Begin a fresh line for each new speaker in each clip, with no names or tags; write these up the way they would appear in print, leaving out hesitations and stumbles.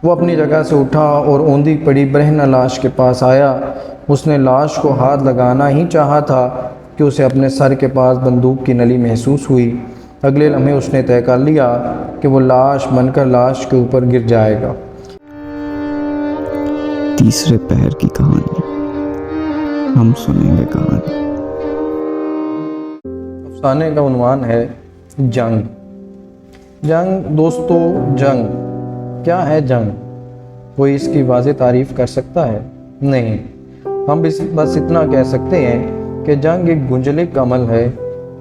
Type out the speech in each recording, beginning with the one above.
وہ اپنی جگہ سے اٹھا اور اوندھی پڑی برہنہ لاش کے پاس آیا۔ اس نے لاش کو ہاتھ لگانا ہی چاہا تھا کہ اسے اپنے سر کے پاس بندوق کی نلی محسوس ہوئی۔ اگلے لمحے اس نے طے کر لیا کہ وہ لاش بن کر لاش کے اوپر گر جائے گا۔
تیسرے پہر کی کہانی، ہم سنیں گے کہانی۔
افسانے کا عنوان ہے جنگ۔ جنگ دوستو، جنگ کیا ہے؟ جنگ کوئی اس کی واضح تعریف کر سکتا ہے؟ نہیں، ہم بس اتنا کہہ سکتے ہیں کہ جنگ ایک گنجلک عمل ہے،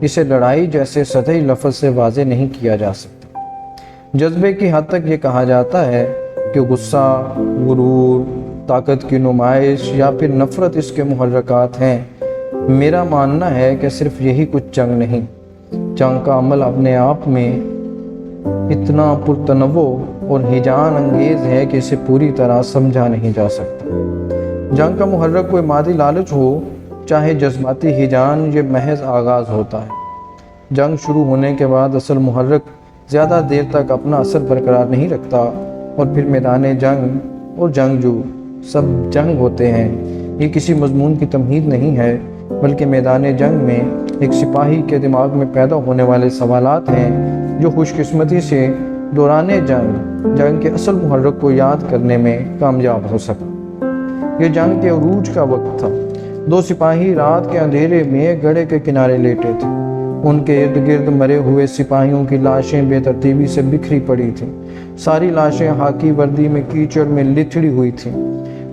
اسے لڑائی جیسے سطحی لفظ سے واضح نہیں کیا جا سکتا۔ جذبے کی حد تک یہ کہا جاتا ہے کہ غصہ، غرور، طاقت کی نمائش یا پھر نفرت اس کے محرکات ہیں۔ میرا ماننا ہے کہ صرف یہی کچھ جنگ نہیں، جنگ کا عمل اپنے آپ میں اتنا پرتنوع اور ہیجان انگیز ہے کہ اسے پوری طرح سمجھا نہیں جا سکتا۔ جنگ کا محرک کوئی مادی لالچ ہو، چاہے جذباتی ہیجان، یہ محض آغاز ہوتا ہے۔ جنگ شروع ہونے کے بعد اصل محرک زیادہ دیر تک اپنا اثر برقرار نہیں رکھتا، اور پھر میدان جنگ اور جنگجو سب جنگ ہوتے ہیں۔ یہ کسی مضمون کی تمہید نہیں ہے، بلکہ میدان جنگ میں ایک سپاہی کے دماغ میں پیدا ہونے والے سوالات ہیں جو خوش قسمتی سے دوران جنگ کے اصل محرک کو یاد کرنے میں کامیاب ہو سکا۔ یہ جنگ کے عروج کا وقت تھا۔ دو سپاہی رات کے اندھیرے میں گڑھے کے کنارے لیٹے تھے۔ ان کے ارد گرد مرے ہوئے سپاہیوں کی لاشیں بے ترتیبی سے بکھری پڑی تھیں۔ ساری لاشیں خاکی وردی میں کیچڑ میں لتھڑی ہوئی تھیں۔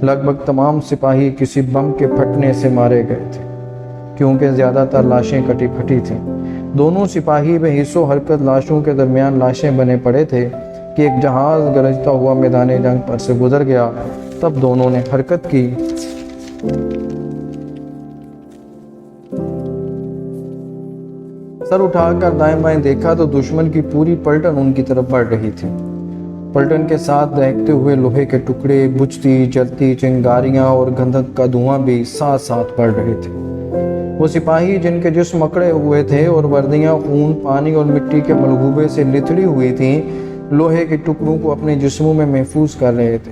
لگ بھگ تمام سپاہی کسی بم کے پھٹنے سے مارے گئے تھے، کیونکہ زیادہ تر لاشیں کٹی پھٹی تھیں۔ دونوں سپاہی بے حس و حرکت لاشوں کے درمیان لاشیں بنے پڑے تھے کہ ایک جہاز گرجتا ہوا میدان جنگ پر سے گزر گیا۔ تب دونوں نے حرکت کی۔ سر اٹھا کر دائیں بائیں دیکھا تو دشمن کی پوری پلٹن ان کی طرف بڑھ رہی تھی۔ پلٹن کے ساتھ دہکتے ہوئے لوہے کے ٹکڑے، بجھتی جلتی چنگاریاں اور گندھک کا دھواں بھی ساتھ ساتھ بڑھ رہے تھے۔ وہ سپاہی جن کے جسم اکڑے ہوئے تھے اور وردیاں خون، پانی اور مٹی کے ملغوبے سے لتھڑی ہوئی تھیں، لوہے کے ٹکڑوں کو اپنے جسموں میں محفوظ کر رہے تھے۔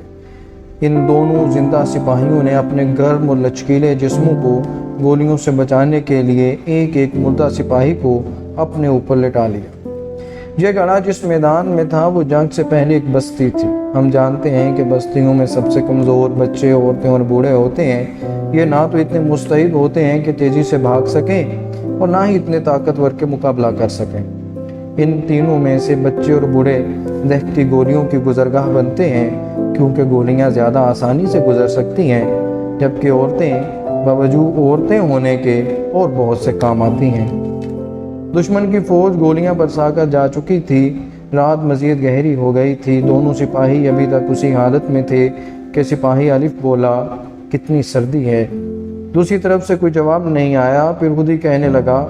ان دونوں زندہ سپاہیوں نے اپنے گرم اور لچکیلے جسموں کو گولیوں سے بچانے کے لیے ایک ایک مردہ سپاہی کو اپنے اوپر لٹا لیا۔ یہ گڑھا جس میدان میں تھا وہ جنگ سے پہلے ایک بستی تھی۔ ہم جانتے ہیں کہ بستیوں میں سب سے کمزور بچے، عورتیں اور بوڑھے ہوتے ہیں۔ یہ نہ تو اتنے مستعد ہوتے ہیں کہ تیزی سے بھاگ سکیں اور نہ ہی اتنے طاقتور کے مقابلہ کر سکیں۔ ان تینوں میں سے بچے اور بوڑھے دہتی گولیوں کی گزرگاہ بنتے ہیں، کیونکہ گولیاں زیادہ آسانی سے گزر سکتی ہیں، جبکہ عورتیں باوجود عورتیں ہونے کے اور بہت سے کام آتی ہیں۔ دشمن کی فوج گولیاں برسا کر جا چکی تھی۔ رات مزید گہری ہو گئی تھی۔ دونوں سپاہی ابھی تک اسی حالت میں تھے کہ سپاہی الف بولا، کتنی سردی ہے۔ دوسری طرف سے کوئی جواب نہیں آیا۔ پھر خود ہی کہنے لگا،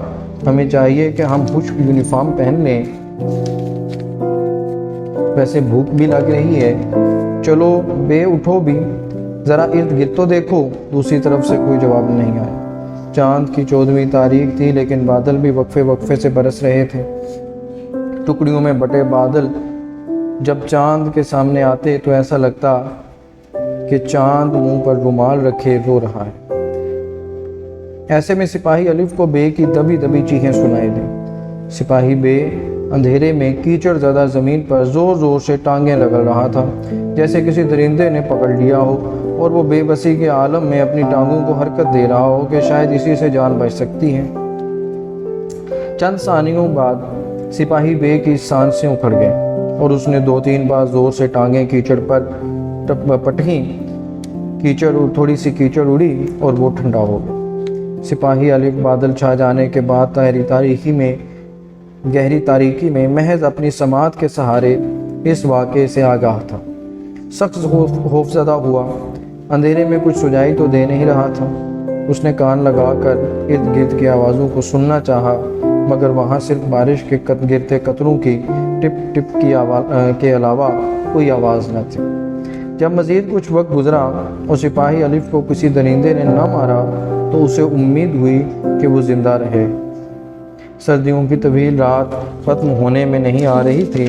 ہمیں چاہیے کہ ہم خشک یونیفارم پہن لیں، ویسے بھوک بھی لگ رہی ہے۔ چلو بے، اٹھو بھی، ذرا ارد گرد تو دیکھو۔ دوسری طرف سے کوئی جواب نہیں آیا۔ چاند کی 14ویں تاریخ تھی، لیکن بادل بھی وقفے وقفے سے برس رہے تھے۔ ٹکڑیوں میں بٹے بادل جب چاند کے سامنے آتے تو ایسا لگتا کہ چاند منہ پر رومال رکھے رو رہا ہے۔ ایسے میں سپاہی الف کو بے کی دبی دبی چیخیں سنائی دیں۔ سپاہی بے اندھیرے میں کیچڑ زدہ زمین پر زور زور سے ٹانگیں رگڑ رہا تھا، جیسے کسی درندے نے پکڑ لیا ہو اور وہ بے بسی کے عالم میں اپنی ٹانگوں کو حرکت دے رہا ہو کہ شاید اسی سے جان بچ سکتی ہے۔ چند ثانیوں بعد سپاہی بے کی سانسیں اکھڑ گئیں اور اس نے 2-3 بار زور سے ٹانگیں کیچڑ پر پٹکیں۔ تھوڑی سی کیچڑ اڑی اور وہ ٹھنڈا ہو گیا۔ سپاہی الف بادل چھا جانے کے بعد گہری تاریکی میں محض اپنی سماعت کے سہارے اس واقعے سے آگاہ تھا۔ سخت خوفزدہ ہوا۔ اندھیرے میں کچھ سجائی تو دے نہیں رہا تھا۔ اس نے کان لگا کر ارد گرد کی آوازوں کو سننا چاہا، مگر وہاں صرف بارش کے گرتے قطروں کی ٹپ ٹپ کے علاوہ کوئی آواز نہ تھی۔ جب مزید کچھ وقت گزرا اور سپاہی الف کو کسی درندے نے نہ مارا تو اسے امید ہوئی کہ وہ زندہ رہے۔ سردیوں کی طویل رات ختم ہونے میں نہیں آ رہی تھی۔